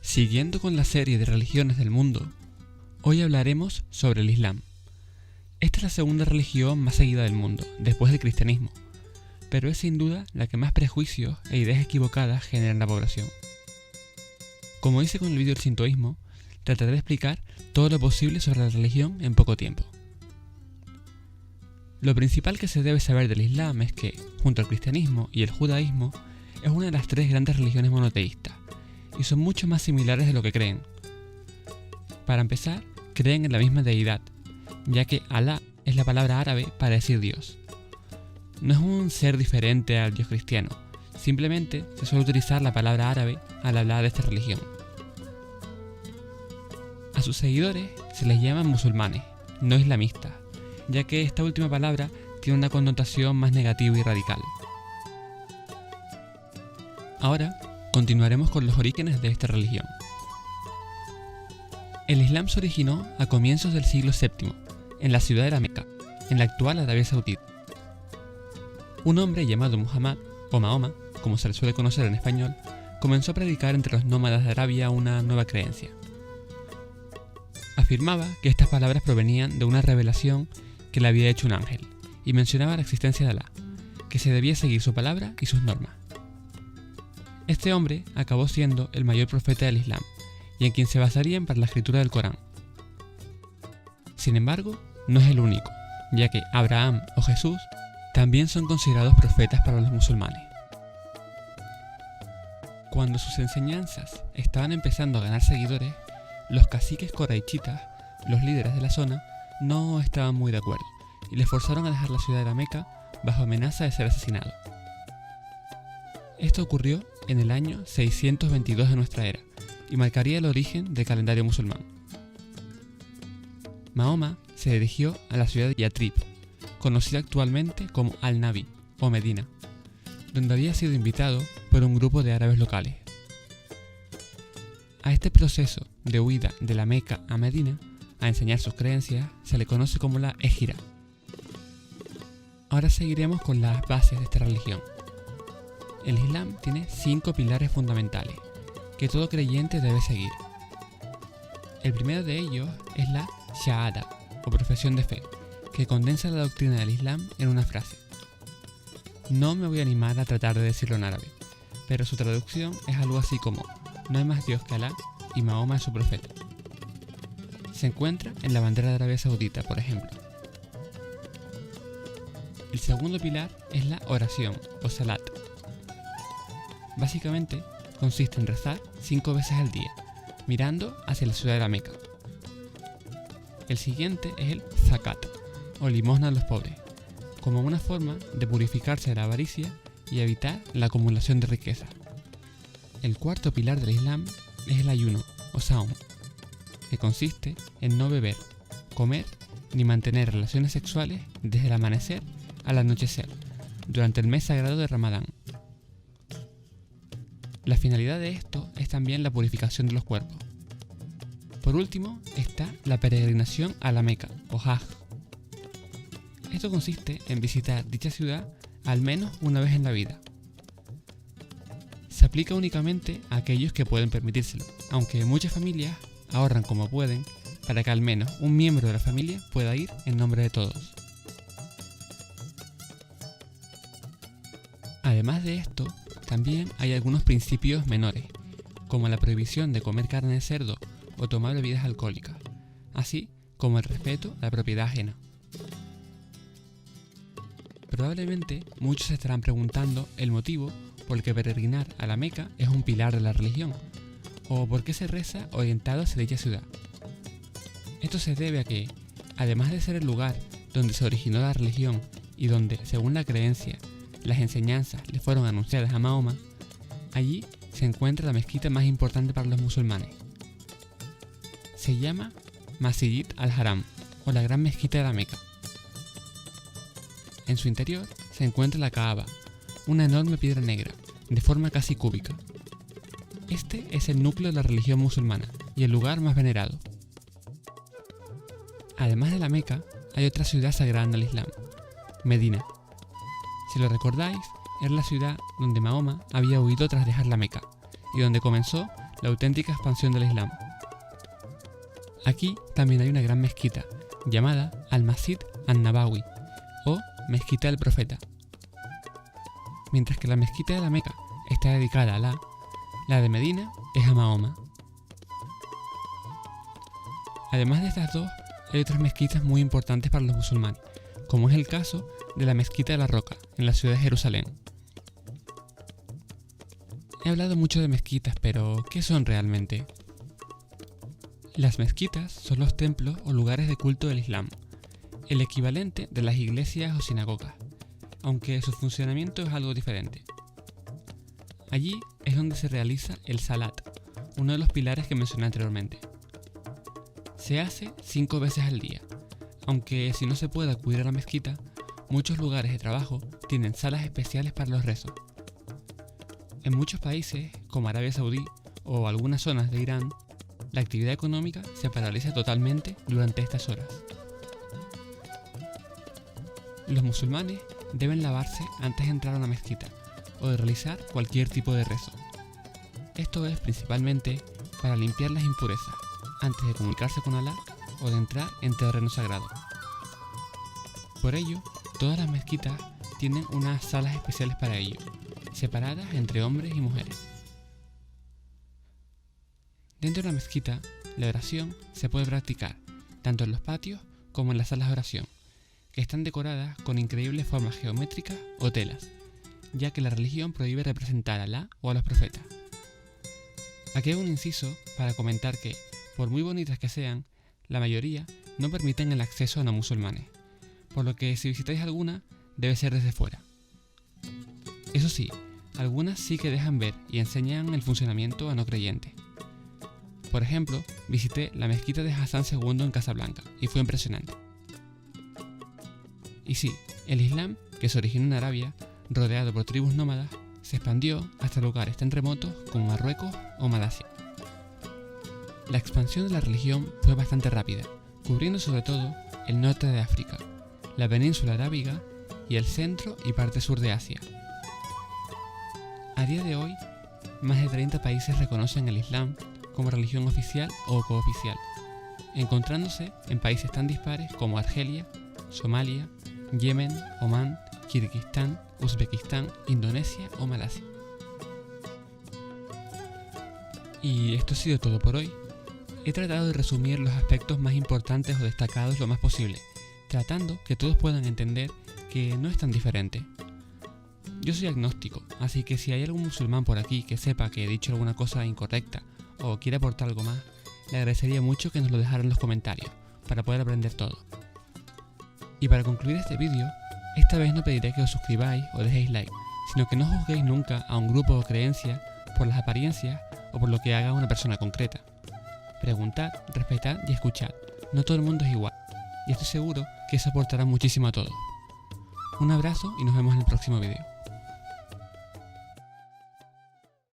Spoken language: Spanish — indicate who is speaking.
Speaker 1: Siguiendo con la serie de religiones del mundo, hoy hablaremos sobre el Islam. Esta es la segunda religión más seguida del mundo, después del cristianismo, pero es sin duda la que más prejuicios e ideas equivocadas genera en la población. Como hice con el vídeo del sintoísmo, trataré de explicar todo lo posible sobre la religión en poco tiempo. Lo principal que se debe saber del Islam es que, junto al cristianismo y el judaísmo, es una de las tres grandes religiones monoteístas, y son mucho más similares de lo que creen. Para empezar, creen en la misma deidad, ya que Alá es la palabra árabe para decir Dios. No es un ser diferente al Dios cristiano, simplemente se suele utilizar la palabra árabe al hablar de esta religión. A sus seguidores se les llama musulmanes, no islamistas, ya que esta última palabra tiene una connotación más negativa y radical. Ahora, continuaremos con los orígenes de esta religión. El Islam se originó a comienzos del siglo VII, en la ciudad de la Meca, en la actual Arabia Saudita. Un hombre llamado Muhammad, o Mahoma, como se le suele conocer en español, comenzó a predicar entre los nómadas de Arabia una nueva creencia. Afirmaba que estas palabras provenían de una revelación que le había hecho un ángel, y mencionaba la existencia de Alá, que se debía seguir su palabra y sus normas. Este hombre acabó siendo el mayor profeta del Islam, y en quien se basarían para la escritura del Corán. Sin embargo, no es el único, ya que Abraham o Jesús también son considerados profetas para los musulmanes. Cuando sus enseñanzas estaban empezando a ganar seguidores, los caciques coraichitas, los líderes de la zona, no estaban muy de acuerdo, y les forzaron a dejar la ciudad de la Meca bajo amenaza de ser asesinados. Esto ocurrió en el año 622 de nuestra era, y marcaría el origen del calendario musulmán. Mahoma se dirigió a la ciudad de Yatrib, conocida actualmente como Al-Nabi o Medina, donde había sido invitado por un grupo de árabes locales. A este proceso de huida de la Meca a Medina, a enseñar sus creencias, se le conoce como la Égira. Ahora seguiremos con las bases de esta religión. El Islam tiene 5 pilares fundamentales que todo creyente debe seguir. El primero de ellos es la Shahada, o profesión de fe, que condensa la doctrina del Islam en una frase. No me voy a animar a tratar de decirlo en árabe, pero su traducción es algo así como: no hay más Dios que Alá y Mahoma es su profeta. Se encuentra en la bandera de Arabia Saudita, por ejemplo. El segundo pilar es la oración, o salat. Básicamente, consiste en rezar 5 veces al día, mirando hacia la ciudad de la Meca. El siguiente es el zakat, o limosna a los pobres, como una forma de purificarse de la avaricia y evitar la acumulación de riqueza. El cuarto pilar del Islam es el ayuno, o saum, que consiste en no beber, comer ni mantener relaciones sexuales desde el amanecer al anochecer, durante el mes sagrado de Ramadán. La finalidad de esto es también la purificación de los cuerpos. Por último está la peregrinación a la Meca, o Hajj. Esto consiste en visitar dicha ciudad al menos una vez en la vida. Se aplica únicamente a aquellos que pueden permitírselo, aunque muchas familias ahorran como pueden para que al menos un miembro de la familia pueda ir en nombre de todos. Además de esto, también hay algunos principios menores, como la prohibición de comer carne de cerdo o tomar bebidas alcohólicas, así como el respeto a la propiedad ajena. Probablemente muchos se estarán preguntando el motivo por el que peregrinar a la Meca es un pilar de la religión, o por qué se reza orientado hacia dicha ciudad. Esto se debe a que, además de ser el lugar donde se originó la religión y donde, según la creencia, las enseñanzas le fueron anunciadas a Mahoma, allí se encuentra la mezquita más importante para los musulmanes. Se llama Masjid al-Haram, o la gran mezquita de la Meca. En su interior se encuentra la Kaaba, una enorme piedra negra, de forma casi cúbica. Este es el núcleo de la religión musulmana y el lugar más venerado. Además de la Meca, hay otra ciudad sagrada en el Islam, Medina. Si lo recordáis, era la ciudad donde Mahoma había huido tras dejar la Meca, y donde comenzó la auténtica expansión del Islam. Aquí también hay una gran mezquita, llamada Al-Masjid An-Nabawi, o Mezquita del Profeta. Mientras que la mezquita de la Meca está dedicada a Alá, la de Medina es a Mahoma. Además de estas dos, hay otras mezquitas muy importantes para los musulmanes, como es el caso de la Mezquita de la Roca, en la ciudad de Jerusalén. He hablado mucho de mezquitas, pero ¿qué son realmente? Las mezquitas son los templos o lugares de culto del Islam, el equivalente de las iglesias o sinagogas, aunque su funcionamiento es algo diferente. Allí es donde se realiza el Salat, uno de los pilares que mencioné anteriormente. Se hace 5 veces al día, aunque si no se puede acudir a la mezquita, muchos lugares de trabajo tienen salas especiales para los rezos. En muchos países, como Arabia Saudí o algunas zonas de Irán, la actividad económica se paraliza totalmente durante estas horas. Los musulmanes deben lavarse antes de entrar a una mezquita o de realizar cualquier tipo de rezo. Esto es principalmente para limpiar las impurezas antes de comunicarse con Alá o de entrar en terreno sagrado. Por ello, todas las mezquitas tienen unas salas especiales para ello, separadas entre hombres y mujeres. Dentro de la mezquita, la oración se puede practicar tanto en los patios como en las salas de oración, que están decoradas con increíbles formas geométricas o telas, ya que la religión prohíbe representar a Alá o a los profetas. Aquí hay un inciso para comentar que, por muy bonitas que sean, la mayoría no permiten el acceso a no musulmanes, por lo que si visitáis alguna, debe ser desde fuera. Eso sí, algunas sí que dejan ver y enseñan el funcionamiento a no creyentes. Por ejemplo, visité la mezquita de Hassan II en Casablanca y fue impresionante. Y sí, el Islam, que se originó en Arabia, rodeado por tribus nómadas, se expandió hasta lugares tan remotos como Marruecos o Malasia. La expansión de la religión fue bastante rápida, cubriendo sobre todo el norte de África, la península arábiga y el centro y parte sur de Asia. A día de hoy, más de 30 países reconocen el Islam como religión oficial o cooficial, encontrándose en países tan dispares como Argelia, Somalia, Yemen, Omán, Kirguistán, Uzbekistán, Indonesia o Malasia. Y esto ha sido todo por hoy. He tratado de resumir los aspectos más importantes o destacados lo más posible, tratando que todos puedan entender que no es tan diferente. Yo soy agnóstico, así que si hay algún musulmán por aquí que sepa que he dicho alguna cosa incorrecta o quiere aportar algo más, le agradecería mucho que nos lo dejara en los comentarios, para poder aprender todo. Y para concluir este vídeo, esta vez no pediré que os suscribáis o dejéis like, sino que no juzguéis nunca a un grupo o creencia por las apariencias o por lo que haga una persona concreta. Preguntad, respetad y escuchad. No todo el mundo es igual, y estoy seguro que eso aportará muchísimo a todos. Un abrazo y nos vemos en el próximo vídeo.